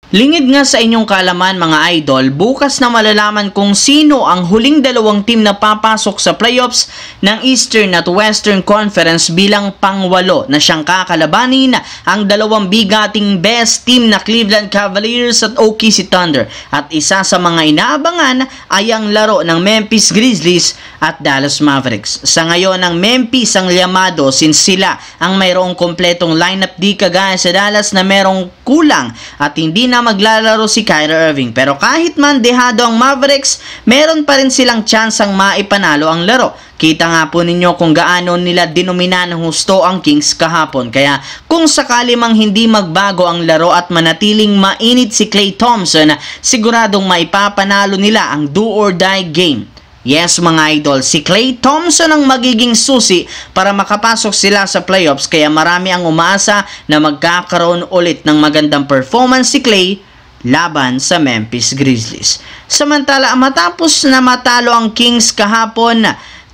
Lingid nga sa inyong kaalaman mga idol, bukas na malalaman kung sino ang huling dalawang team na papasok sa playoffs ng Eastern at Western Conference bilang pangwalo na siyang kakalabanin ang dalawang bigating best team na Cleveland Cavaliers at OKC Thunder. At isa sa mga inaabangan ay ang laro ng Memphis Grizzlies at Dallas Mavericks. Sa ngayon ang Memphis ang liyamado since sila ang mayroong kompletong lineup di kagaya sa Dallas na mayroong kulang at hindi na maglalaro si Kyrie Irving. Pero kahit man dehado ang Mavericks, meron pa rin silang tsansang maipanalo ang laro. Kita nga po ninyo kung gaano nila dinomina ng husto ang Kings kahapon. Kaya kung sakali mang hindi magbago ang laro at manatiling mainit si Klay Thompson, siguradong maipapanalo nila ang do or die game. Yes mga idol, si Klay Thompson ang magiging susi para makapasok sila sa playoffs, kaya marami ang umaasa na magkakaroon ulit ng magandang performance si Klay laban sa Memphis Grizzlies. Samantala matapos na matalo ang Kings kahapon,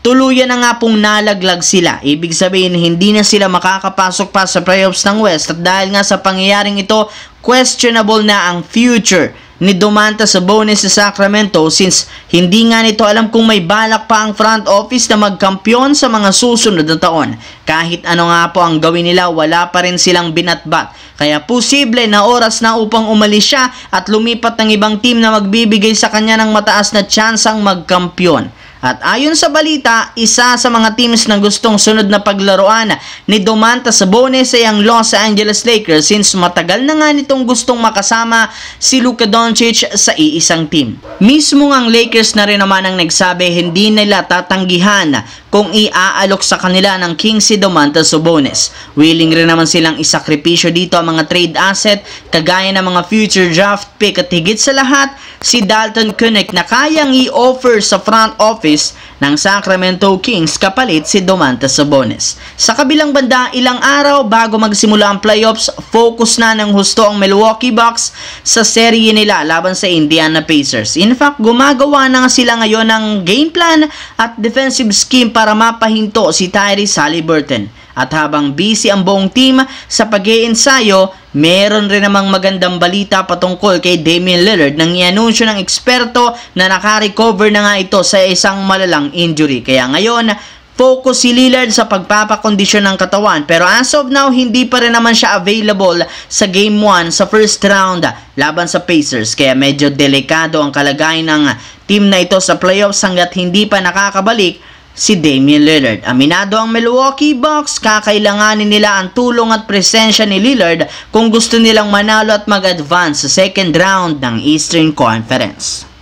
tuluyan na nga pong nalaglag sila. Ibig sabihin hindi na sila makakapasok pa sa playoffs ng West at dahil nga sa pangyayaring ito, questionable na ang future ni Domantas Sabonis sa Sacramento since hindi nga nito alam kung may balak pa ang front office na magkampiyon sa mga susunod na taon. Kahit ano nga po ang gawin nila, wala pa rin silang binatbat. Kaya posible na oras na upang umalis siya at lumipat ng ibang team na magbibigay sa kanya ng mataas na tsansang magkampiyon. At ayon sa balita, isa sa mga teams na gustong sunod na paglaruan ni Domantas Sabonis ay ang Los Angeles Lakers since matagal na nga nitong gustong makasama si Luka Doncic sa iisang team. Mismo ang Lakers na rin naman ang nagsabi hindi nila tatanggihan kung iaalok sa kanila ng Kings si Domantas Sabonis. Willing rin naman silang isakripisyo dito ang mga trade asset kagaya ng mga future draft pick at higit sa lahat si Dalton Keunig na kayang i-offer sa front office ng Sacramento Kings kapalit si Domantas Sabonis. Sa kabilang banda, ilang araw bago magsimula ang playoffs, focus na ng husto ang Milwaukee Bucks sa serye nila laban sa Indiana Pacers. In fact, gumagawa na sila ngayon ng game plan at defensive scheme para mapahinto si Tyrese Haliburton. At habang busy ang buong team sa pag-iensayo, meron rin namang magandang balita patungkol kay Damian Lillard nang i-anunsyo ng eksperto na naka-recover na nga ito sa isang malalang injury. Kaya ngayon, focus si Lillard sa pagpapakondisyon ng katawan. Pero as of now, hindi pa rin naman siya available sa Game 1 sa first round laban sa Pacers. Kaya medyo delikado ang kalagayan ng team na ito sa playoffs hanggat hindi pa nakakabalik si Damian Lillard. Aminado ang Milwaukee Bucks, kakailanganin nila ang tulong at presensya ni Lillard kung gusto nilang manalo at mag-advance sa second round ng Eastern Conference.